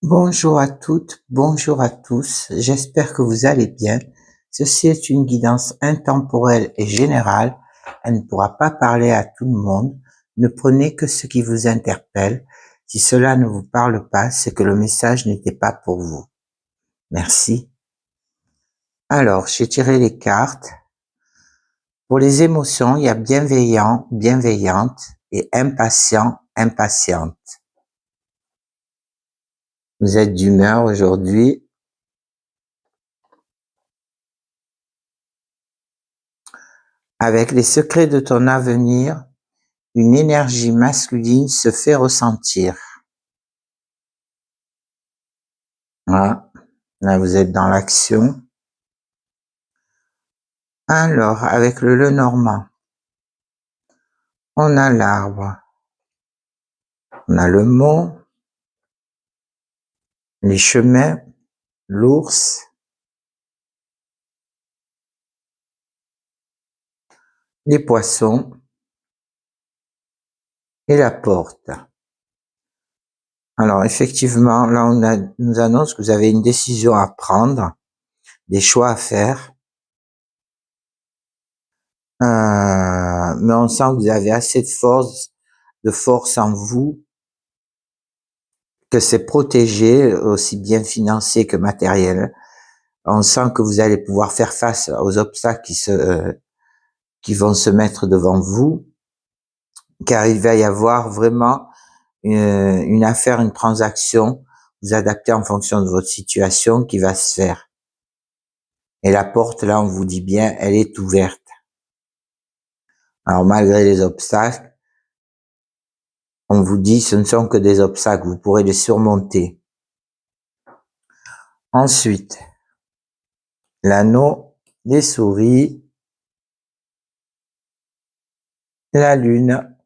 Bonjour à toutes, bonjour à tous, j'espère que vous allez bien. Ceci est une guidance intemporelle et générale. Elle ne pourra pas parler à tout le monde. Ne prenez que ce qui vous interpelle. Si cela ne vous parle pas, c'est que le message n'était pas pour vous. Merci. Alors, j'ai tiré les cartes. Pour les émotions, il y a bienveillant, bienveillante et impatient, impatiente. Vous êtes d'humeur aujourd'hui. Avec les secrets de ton avenir, une énergie masculine se fait ressentir. Voilà. Là, vous êtes dans l'action. Alors, avec le Lenormand, on a l'arbre, on a le mont, les chemins, l'ours, les poissons et la porte. Alors, effectivement, là, nous annonce que vous avez une décision à prendre, des choix à faire. Mais on sent que vous avez assez de force en vous, que c'est protégé, aussi bien financier que matériel. On sent que vous allez pouvoir faire face aux obstacles qui vont se mettre devant vous, car il va y avoir vraiment une affaire, une transaction, vous adaptez en fonction de votre situation qui va se faire. Et la porte, là, on vous dit bien, elle est ouverte. Alors, malgré les obstacles, on vous dit, ce ne sont que des obstacles, vous pourrez les surmonter. Ensuite, l'anneau, les souris, la lune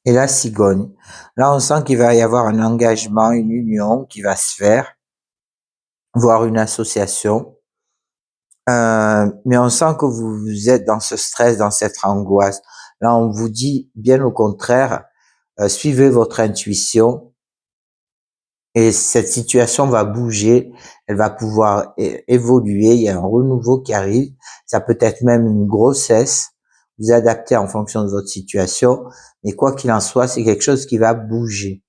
et la cigogne. Là, on sent qu'il va y avoir un engagement, une union qui va se faire, voire une association. Mais on sent que vous êtes dans ce stress, dans cette angoisse. Là, on vous dit, bien au contraire, suivez votre intuition et cette situation va bouger, elle va pouvoir évoluer, il y a un renouveau qui arrive, ça peut être même une grossesse, vous adaptez en fonction de votre situation, mais quoi qu'il en soit, c'est quelque chose qui va bouger.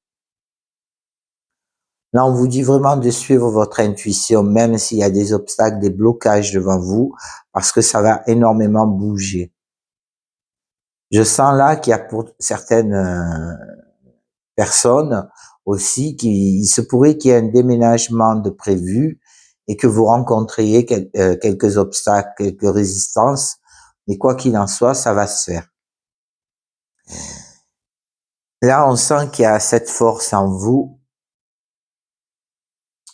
Là, on vous dit vraiment de suivre votre intuition, même s'il y a des obstacles, des blocages devant vous, parce que ça va énormément bouger. Je sens là qu'il y a pour certaines personnes aussi, il se pourrait qu'il y ait un déménagement de prévu et que vous rencontriez quelques obstacles, quelques résistances, mais quoi qu'il en soit, ça va se faire. Là, on sent qu'il y a cette force en vous,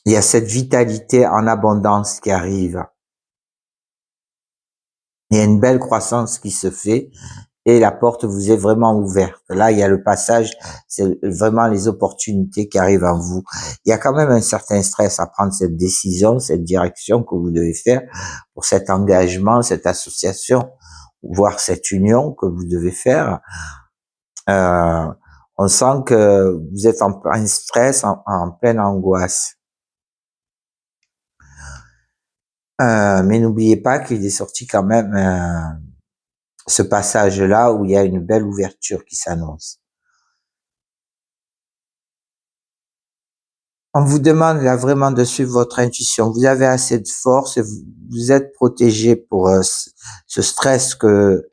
il y a cette vitalité en abondance qui arrive. Il y a une belle croissance qui se fait et la porte vous est vraiment ouverte. Là, il y a le passage, c'est vraiment les opportunités qui arrivent en vous. Il y a quand même un certain stress à prendre cette décision, cette direction que vous devez faire pour cet engagement, cette association, voire cette union que vous devez faire. On sent que vous êtes en plein stress, en pleine angoisse. Mais n'oubliez pas qu'il est sorti quand même ce passage-là où il y a une belle ouverture qui s'annonce. On vous demande là vraiment de suivre votre intuition. Vous avez assez de force et vous êtes protégé pour ce stress que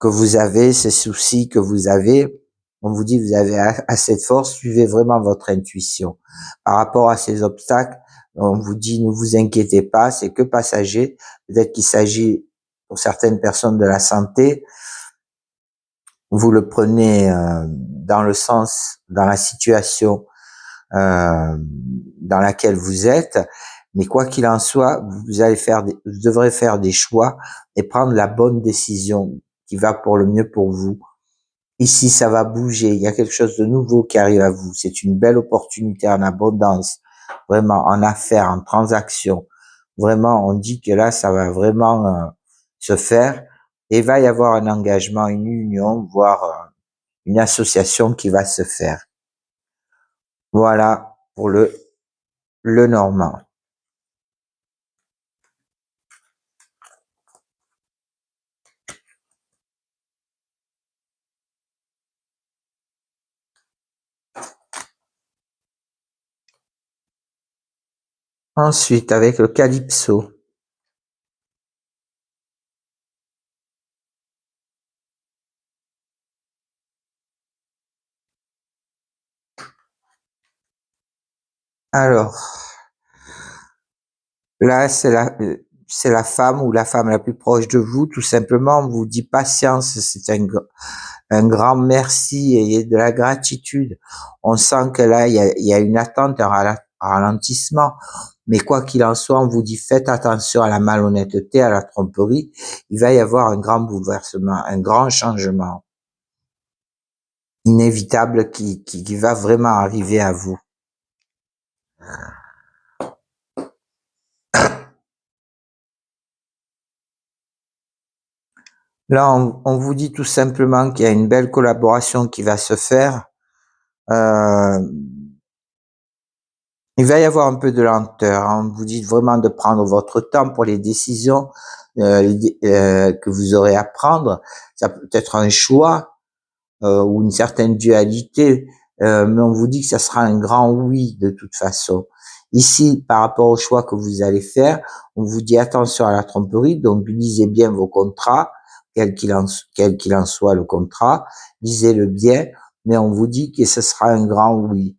vous avez, ces soucis que vous avez. On vous dit vous avez assez de force, suivez vraiment votre intuition. Par rapport à ces obstacles, on vous dit ne vous inquiétez pas, c'est que passager. Peut-être qu'il s'agit pour certaines personnes de la santé. Vous le prenez dans le sens, dans la situation dans laquelle vous êtes, mais quoi qu'il en soit, vous devrez faire des choix et prendre la bonne décision qui va pour le mieux pour vous. Ici, ça va bouger, il y a quelque chose de nouveau qui arrive à vous. C'est une belle opportunité en abondance, vraiment en affaires, en transactions. Vraiment, on dit que là, ça va vraiment se faire et il va y avoir un engagement, une union, voire une association qui va se faire. Voilà pour le normand. Ensuite, avec le calypso. Alors, là, c'est la femme ou la femme la plus proche de vous, tout simplement. On vous dit patience, c'est un grand merci et de la gratitude. On sent que là, il y a une attente, un ralentissement. Mais quoi qu'il en soit, on vous dit faites attention à la malhonnêteté, à la tromperie. Il va y avoir un grand bouleversement, un grand changement inévitable qui va vraiment arriver à vous. Là, on vous dit tout simplement qu'il y a une belle collaboration qui va se faire. Il va y avoir un peu de lenteur. On vous dit vraiment de prendre votre temps pour les décisions que vous aurez à prendre. Ça peut être un choix ou une certaine dualité, mais on vous dit que ça sera un grand oui de toute façon. Ici, par rapport au choix que vous allez faire, on vous dit attention à la tromperie, donc lisez bien vos contrats, quel qu'il en soit le contrat, lisez-le bien, mais on vous dit que ce sera un grand oui.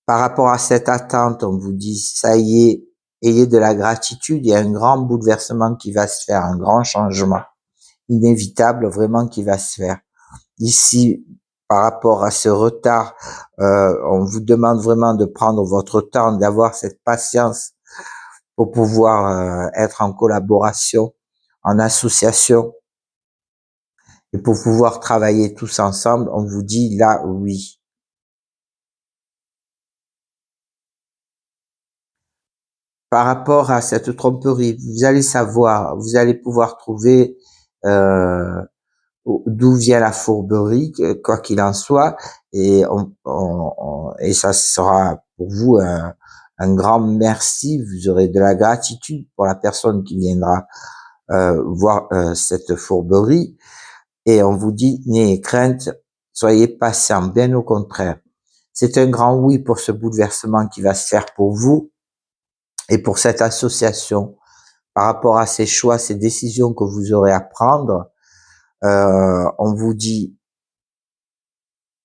Par rapport à cette attente, on vous dit ça y est, ayez de la gratitude, il y a un grand bouleversement qui va se faire, un grand changement inévitable vraiment qui va se faire. Ici, par rapport à ce retard, on vous demande vraiment de prendre votre temps, d'avoir cette patience pour pouvoir être en collaboration, en association et pour pouvoir travailler tous ensemble. On vous dit là oui. Par rapport à cette tromperie, vous allez savoir, vous allez pouvoir trouver euh, d'où vient la fourberie, quoi qu'il en soit, et et ça sera pour vous un grand merci. Vous aurez de la gratitude pour la personne qui viendra voir cette fourberie, et on vous dit n'ayez crainte, soyez patient, bien au contraire. C'est un grand oui pour ce bouleversement qui va se faire pour vous et pour cette association par rapport à ces choix, ces décisions que vous aurez à prendre. On vous dit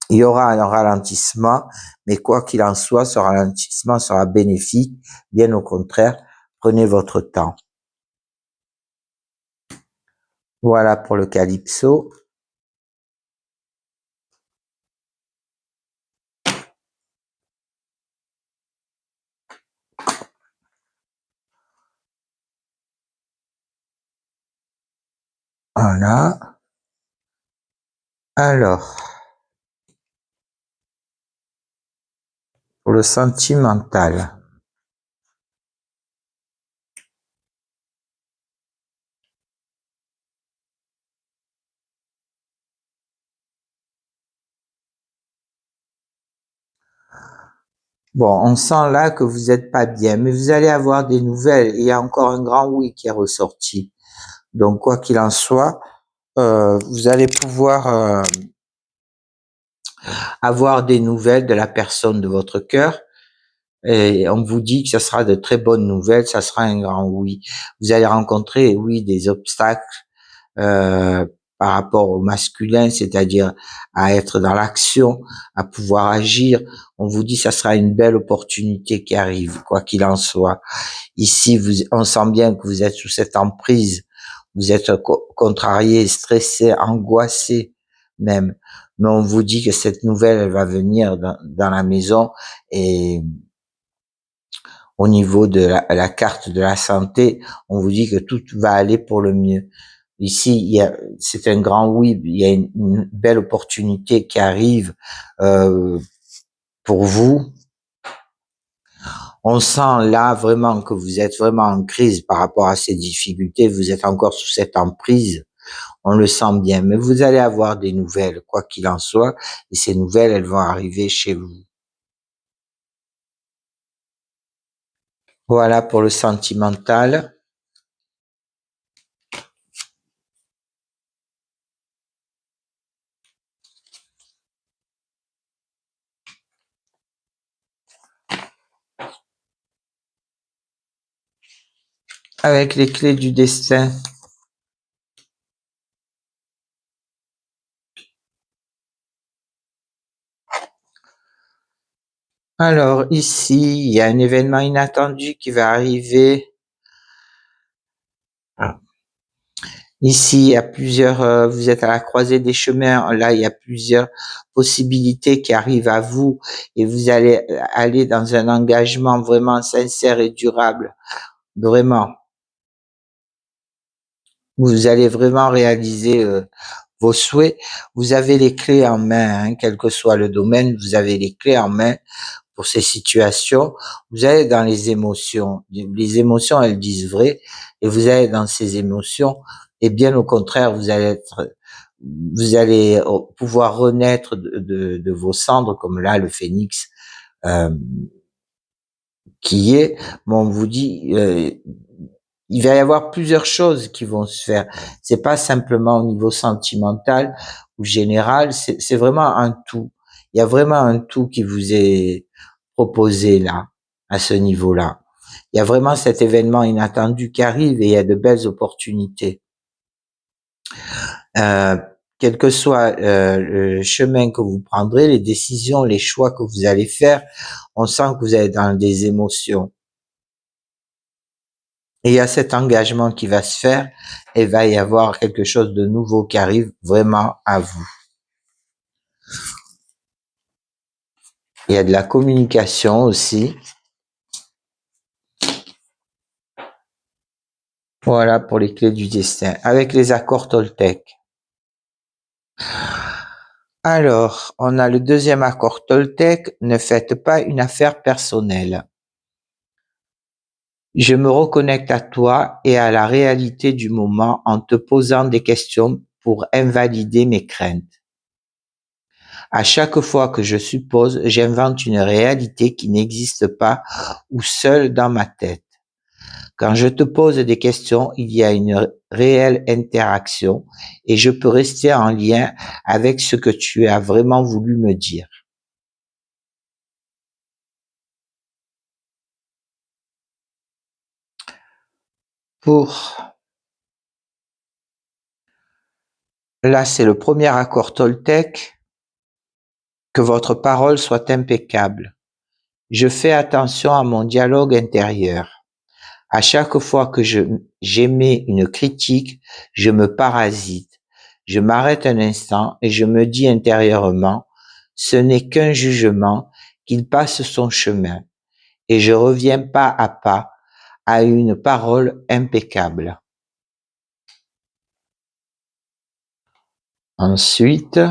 il y aura un ralentissement, mais quoi qu'il en soit, ce ralentissement sera bénéfique. Bien au contraire, prenez votre temps. Voilà pour le calypso. Voilà. Alors, pour le sentimental. Bon, on sent là que vous n'êtes pas bien, mais vous allez avoir des nouvelles. Il y a encore un grand oui qui est ressorti. Donc, quoi qu'il en soit, vous allez pouvoir avoir des nouvelles de la personne de votre cœur. Et on vous dit que ça sera de très bonnes nouvelles, ça sera un grand oui. Vous allez rencontrer, oui, des obstacles euh, par rapport au masculin, c'est-à-dire à être dans l'action, à pouvoir agir. On vous dit que ça sera une belle opportunité qui arrive, quoi qu'il en soit. Ici, on sent bien que vous êtes sous cette emprise, vous êtes contrarié, stressé, angoissé même. Mais on vous dit que cette nouvelle, elle va venir dans la maison et au niveau de la carte de la santé, on vous dit que tout va aller pour le mieux. Ici, c'est un grand oui, il y a une belle opportunité qui arrive pour vous. On sent là vraiment que vous êtes vraiment en crise par rapport à ces difficultés, vous êtes encore sous cette emprise. On le sent bien. Mais vous allez avoir des nouvelles, quoi qu'il en soit. Et ces nouvelles, elles vont arriver chez vous. Voilà pour le sentimental. Avec les clés du destin. Alors ici, il y a un événement inattendu qui va arriver. Ici, il y a plusieurs, vous êtes à la croisée des chemins. Là, il y a plusieurs possibilités qui arrivent à vous et vous allez aller dans un engagement vraiment sincère et durable. Vraiment. Vous allez vraiment réaliser vos souhaits. Vous avez les clés en main, hein, quel que soit le domaine, vous avez les clés en main pour ces situations. Vous allez dans les émotions. Les émotions, elles disent vrai, et vous allez dans ces émotions, et bien au contraire, vous allez pouvoir renaître de vos cendres, comme là, le phénix, euh, qui est, bon, on vous dit, il va y avoir plusieurs choses qui vont se faire. C'est pas simplement au niveau sentimental ou général, c'est vraiment un tout. Il y a vraiment un tout qui vous est proposé là, à ce niveau-là. Il y a vraiment cet événement inattendu qui arrive et il y a de belles opportunités. Euh, Quel que soit le chemin que vous prendrez, les décisions, les choix que vous allez faire, on sent que vous êtes dans des émotions. Et il y a cet engagement qui va se faire et va y avoir quelque chose de nouveau qui arrive vraiment à vous. Il y a de la communication aussi. Voilà pour les clés du destin. Avec les accords Toltec. Alors, on a le deuxième accord Toltec. Ne faites pas une affaire personnelle. Je me reconnecte à toi et à la réalité du moment en te posant des questions pour invalider mes craintes. À chaque fois que je suppose, j'invente une réalité qui n'existe pas ou seule dans ma tête. Quand je te pose des questions, il y a une réelle interaction et je peux rester en lien avec ce que tu as vraiment voulu me dire. Pour là, c'est le premier accord Toltec, que votre parole soit impeccable. Je fais attention à mon dialogue intérieur. À chaque fois que j'émets une critique, je me parasite. Je m'arrête un instant et je me dis intérieurement, ce n'est qu'un jugement, qu'il passe son chemin. Et je reviens pas à une parole impeccable. Ensuite,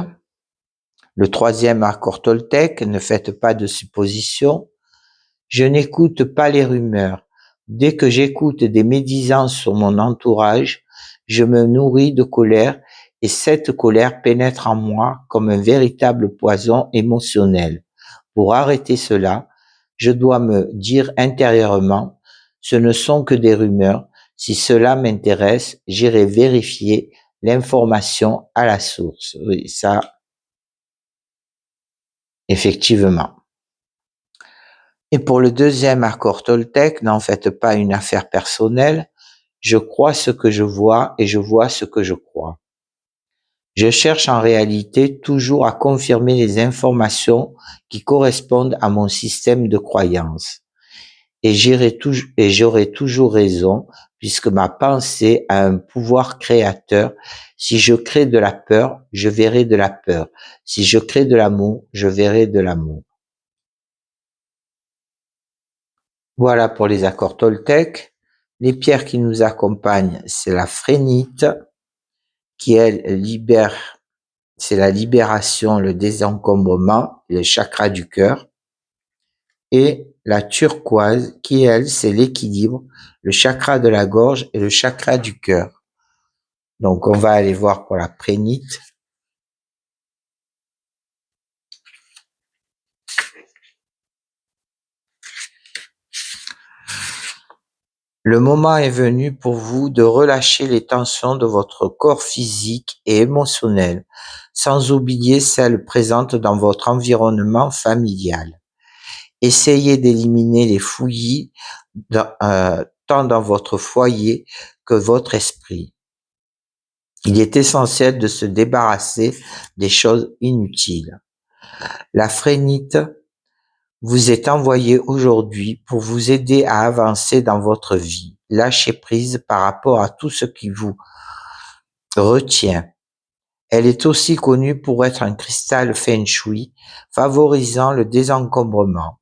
le troisième accord Toltec, ne faites pas de suppositions. Je n'écoute pas les rumeurs. Dès que j'écoute des médisances sur mon entourage, je me nourris de colère et cette colère pénètre en moi comme un véritable poison émotionnel. Pour arrêter cela, je dois me dire intérieurement, ce ne sont que des rumeurs. Si cela m'intéresse, j'irai vérifier l'information à la source. Oui, ça, effectivement. Et pour le deuxième accord Toltec, n'en faites pas une affaire personnelle. Je crois ce que je vois et je vois ce que je crois. Je cherche en réalité toujours à confirmer les informations qui correspondent à mon système de croyance. Et j'aurai toujours raison puisque ma pensée a un pouvoir créateur. Si je crée de la peur, je verrai de la peur. Si je crée de l'amour, je verrai de l'amour. Voilà pour les accords Toltec. Les pierres qui nous accompagnent, c'est la phrénite, qui elle libère, c'est la libération, le désencombrement, le chakra du cœur. Et la turquoise, qui elle, c'est l'équilibre, le chakra de la gorge et le chakra du cœur. Donc, on va aller voir pour la prénite. Le moment est venu pour vous de relâcher les tensions de votre corps physique et émotionnel, sans oublier celles présentes dans votre environnement familial. Essayez d'éliminer les fouillis tant dans votre foyer que votre esprit. Il est essentiel de se débarrasser des choses inutiles. La phrénite vous est envoyée aujourd'hui pour vous aider à avancer dans votre vie. Lâchez prise par rapport à tout ce qui vous retient. Elle est aussi connue pour être un cristal feng shui, favorisant le désencombrement.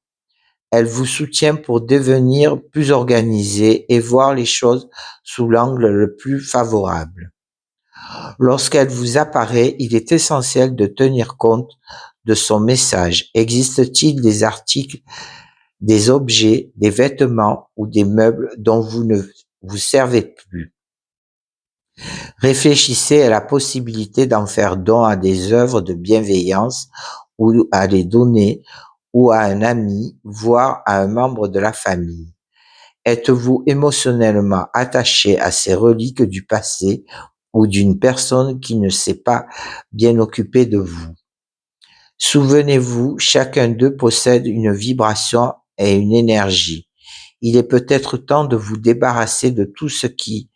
Elle vous soutient pour devenir plus organisé et voir les choses sous l'angle le plus favorable. Lorsqu'elle vous apparaît, il est essentiel de tenir compte de son message. Existe-t-il des articles, des objets, des vêtements ou des meubles dont vous ne vous servez plus? Réfléchissez à la possibilité d'en faire don à des œuvres de bienveillance ou à les donner ou à un ami, voire à un membre de la famille. Êtes-vous émotionnellement attaché à ces reliques du passé ou d'une personne qui ne s'est pas bien occupée de vous? Souvenez-vous, chacun d'eux possède une vibration et une énergie. Il est peut-être temps de vous débarrasser de tout ce qui,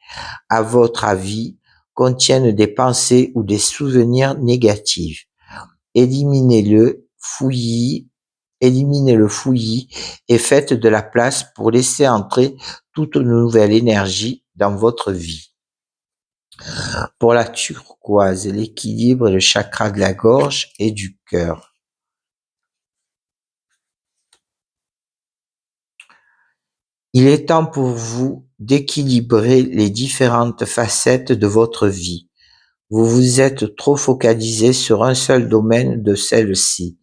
à votre avis, contiennent des pensées ou des souvenirs négatifs. Éliminez le fouillis et faites de la place pour laisser entrer toute nouvelle énergie dans votre vie. Pour la turquoise, l'équilibre est le chakra de la gorge et du cœur. Il est temps pour vous d'équilibrer les différentes facettes de votre vie. Vous vous êtes trop focalisé sur un seul domaine de celle-ci.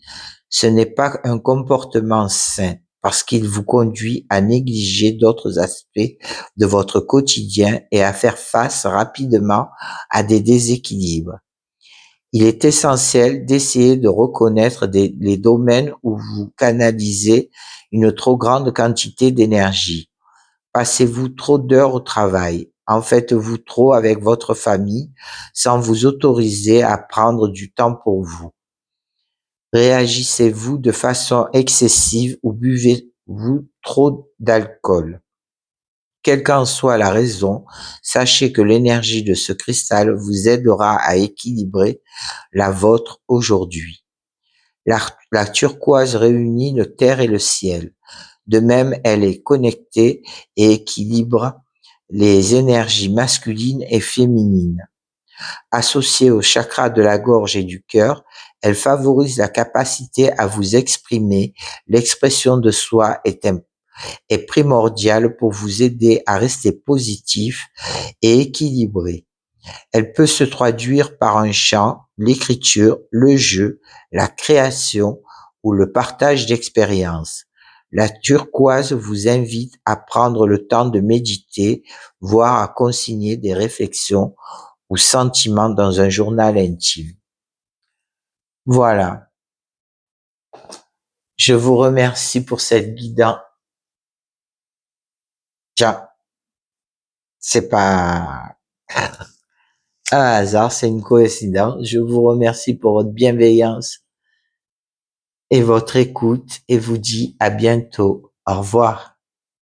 Ce n'est pas un comportement sain parce qu'il vous conduit à négliger d'autres aspects de votre quotidien et à faire face rapidement à des déséquilibres. Il est essentiel d'essayer de reconnaître les domaines où vous canalisez une trop grande quantité d'énergie. Passez-vous trop d'heures au travail? En faites-vous trop avec votre famille sans vous autoriser à prendre du temps pour vous? Réagissez-vous de façon excessive ou buvez-vous trop d'alcool? Quelle qu'en soit la raison, sachez que l'énergie de ce cristal vous aidera à équilibrer la vôtre aujourd'hui. La turquoise réunit le terre et le ciel. De même, elle est connectée et équilibre les énergies masculines et féminines. Associée au chakra de la gorge et du cœur, elle favorise la capacité à vous exprimer. L'expression de soi est primordiale pour vous aider à rester positif et équilibré. Elle peut se traduire par un chant, l'écriture, le jeu, la création ou le partage d'expériences. La turquoise vous invite à prendre le temps de méditer, voire à consigner des réflexions ou sentiments dans un journal intime. Voilà. Je vous remercie pour cette guidance. Tiens, c'est pas un hasard, c'est une coïncidence. Je vous remercie pour votre bienveillance et votre écoute et vous dis à bientôt. Au revoir.